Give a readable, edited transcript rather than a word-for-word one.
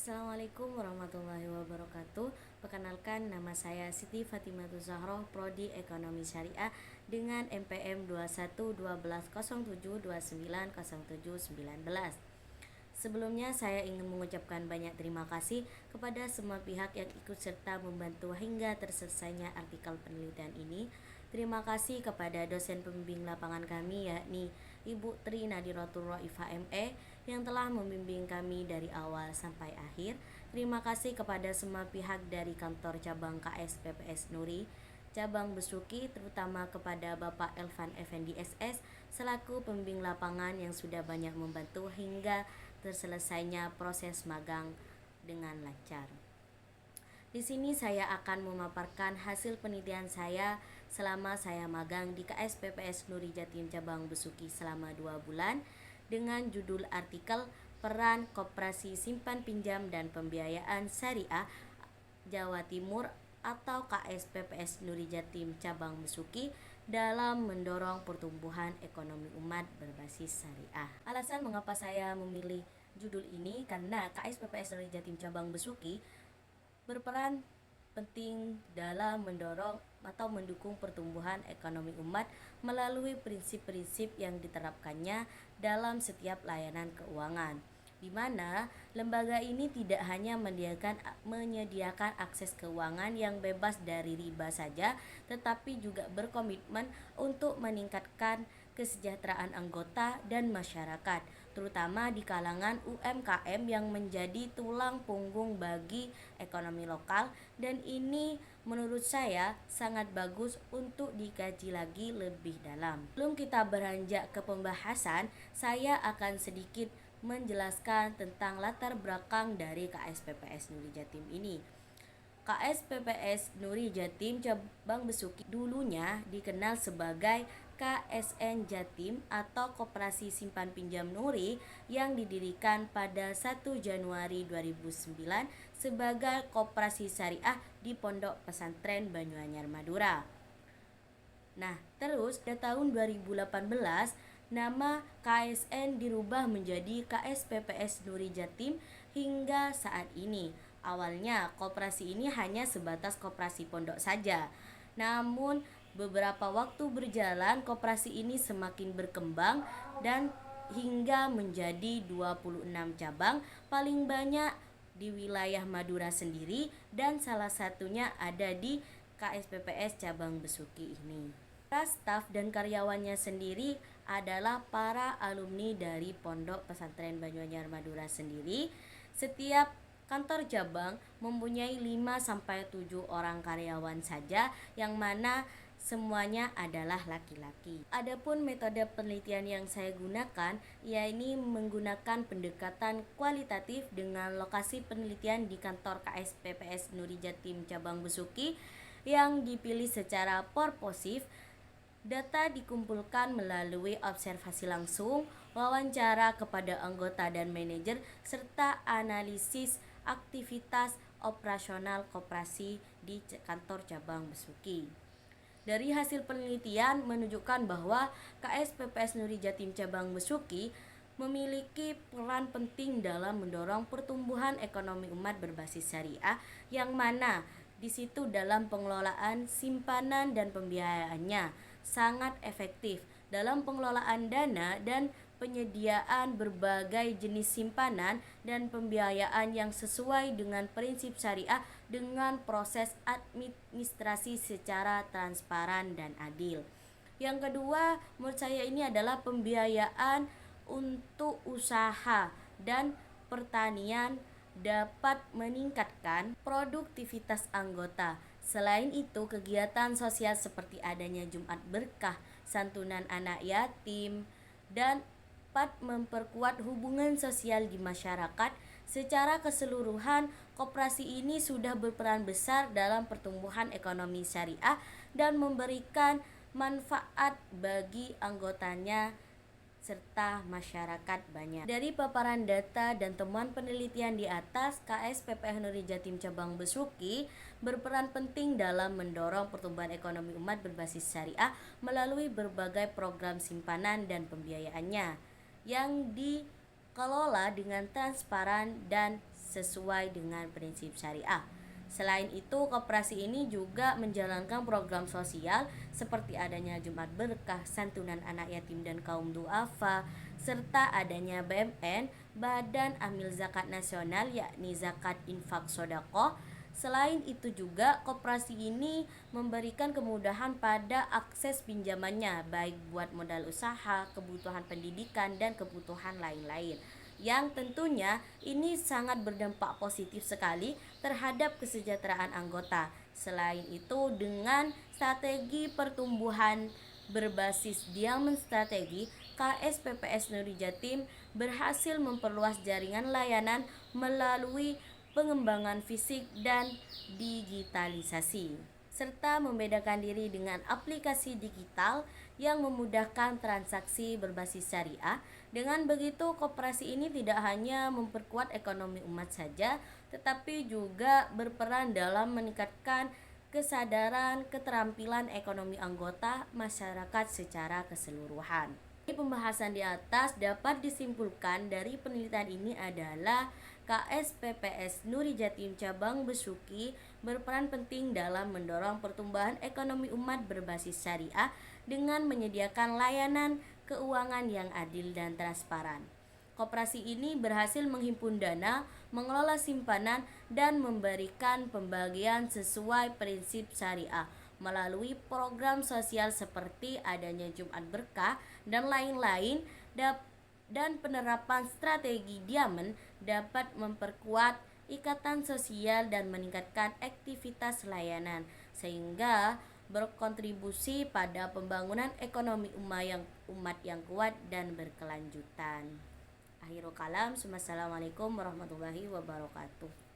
Assalamualaikum warahmatullahi wabarakatuh. Perkenalkan, nama saya Siti Fatimah Zahroh, Prodi Ekonomi Syariah dengan NPM 211207290719. Sebelumnya saya ingin mengucapkan banyak terima kasih kepada semua pihak yang ikut serta membantu hingga terselesainya artikel penelitian ini. Terima kasih kepada dosen pembimbing lapangan kami, yakni Ibu Tri Nadiratul Raifah ME, yang telah membimbing kami dari awal sampai akhir. Terima kasih kepada semua pihak dari kantor cabang KS PPS Nuri Cabang Besuki, terutama kepada Bapak Elvan Effendi SS selaku pembimbing lapangan yang sudah banyak membantu hingga terselesainya proses magang dengan lancar. Di sini saya akan memaparkan hasil penelitian saya selama saya magang di KS PPS Nuri Jatim Cabang Besuki selama 2 bulan dengan judul artikel Peran Koperasi Simpan Pinjam dan Pembiayaan Syariah Jawa Timur atau KS PPS Nuri Jatim Cabang Besuki dalam mendorong pertumbuhan ekonomi umat berbasis syariah. Alasan mengapa saya memilih judul ini karena KS PPS Nuri Jatim Cabang Besuki berperan penting dalam mendorong atau mendukung pertumbuhan ekonomi umat melalui prinsip-prinsip yang diterapkannya dalam setiap layanan keuangan, di mana lembaga ini tidak hanya menyediakan akses keuangan yang bebas dari riba saja, tetapi juga berkomitmen untuk meningkatkan kesejahteraan anggota dan masyarakat, terutama di kalangan UMKM yang menjadi tulang punggung bagi ekonomi lokal, dan ini menurut saya sangat bagus untuk dikaji lagi lebih dalam. Sebelum kita beranjak ke pembahasan, saya akan sedikit menjelaskan tentang latar belakang dari KS PPS Nuri Jatim ini. KS PPS Nuri Jatim Cabang Besuki dulunya dikenal sebagai KSN Jatim atau Koperasi Simpan Pinjam Nuri yang didirikan pada 1 Januari 2009 sebagai koperasi syariah di Pondok Pesantren Banyuanyar Madura. Nah, terus pada tahun 2018 nama KSN dirubah menjadi KS PPS Nuri Jatim hingga saat ini. Awalnya koperasi ini hanya sebatas koperasi pondok saja. Namun beberapa waktu berjalan koperasi ini semakin berkembang dan hingga menjadi 26 cabang, paling banyak di wilayah Madura sendiri, dan salah satunya ada di KS PPS Cabang Besuki ini. Para staf dan karyawannya sendiri adalah para alumni dari Pondok Pesantren Banyuanyar Madura sendiri. Setiap kantor cabang mempunyai 5-7 orang karyawan saja, yang mana semuanya adalah laki-laki. Adapun metode penelitian yang saya gunakan, yakni menggunakan pendekatan kualitatif dengan lokasi penelitian di kantor KS PPS Nuri Jatim Cabang Besuki yang dipilih secara purposif. Data dikumpulkan melalui observasi langsung, wawancara kepada anggota dan manajer, serta analisis aktivitas operasional koperasi di kantor cabang Besuki. Dari hasil penelitian menunjukkan bahwa KS PPS Nuri Jatim Cabang Besuki memiliki peran penting dalam mendorong pertumbuhan ekonomi umat berbasis syariah, yang mana di situ dalam pengelolaan simpanan dan pembiayaannya sangat efektif dalam pengelolaan dana dan penyediaan berbagai jenis simpanan dan pembiayaan yang sesuai dengan prinsip syariah dengan proses administrasi secara transparan dan adil. Yang kedua, menurut saya ini adalah pembiayaan untuk usaha dan pertanian dapat meningkatkan produktivitas anggota. Selain itu, kegiatan sosial seperti adanya Jumat Berkah, santunan anak yatim, dan dapat memperkuat hubungan sosial di masyarakat. Secara keseluruhan, koperasi ini sudah berperan besar dalam pertumbuhan ekonomi syariah dan memberikan manfaat bagi anggotanya serta masyarakat banyak. Dari paparan data dan temuan penelitian di atas, KS PPS Nuri Jatim Cabang Besuki berperan penting dalam mendorong pertumbuhan ekonomi umat berbasis syariah melalui berbagai program simpanan dan pembiayaannya yang dikelola dengan transparan dan sesuai dengan prinsip syariah. Selain itu, koperasi ini juga menjalankan program sosial seperti adanya Jumat Berkah, santunan anak yatim dan kaum duafa, serta adanya BMN, Badan Amil Zakat Nasional, yakni zakat infak sodako. Selain itu juga koperasi ini memberikan kemudahan pada akses pinjamannya, baik buat modal usaha, kebutuhan pendidikan, dan kebutuhan lain-lain, yang tentunya ini sangat berdampak positif sekali terhadap kesejahteraan anggota. Selain itu, dengan strategi pertumbuhan berbasis diamond strategi, KSPPS Nuri Jatim berhasil memperluas jaringan layanan melalui pengembangan fisik dan digitalisasi, serta membedakan diri dengan aplikasi digital yang memudahkan transaksi berbasis syariah. Dengan begitu, koperasi ini tidak hanya memperkuat ekonomi umat saja, tetapi juga berperan dalam meningkatkan kesadaran keterampilan ekonomi anggota masyarakat secara keseluruhan. Pembahasan di atas dapat disimpulkan dari penelitian ini adalah KSPPS Nuri Jatim Cabang Besuki berperan penting dalam mendorong pertumbuhan ekonomi umat berbasis syariah dengan menyediakan layanan keuangan yang adil dan transparan. Koperasi ini berhasil menghimpun dana, mengelola simpanan, dan memberikan pembagian sesuai prinsip syariah melalui program sosial seperti adanya Jumat Berkah dan lain-lain. Dan penerapan strategi diamond dapat memperkuat ikatan sosial dan meningkatkan aktivitas layanan, sehingga berkontribusi pada pembangunan ekonomi umat yang kuat dan berkelanjutan. Akhirul kalam, wassalamualaikum warahmatullahi wabarakatuh.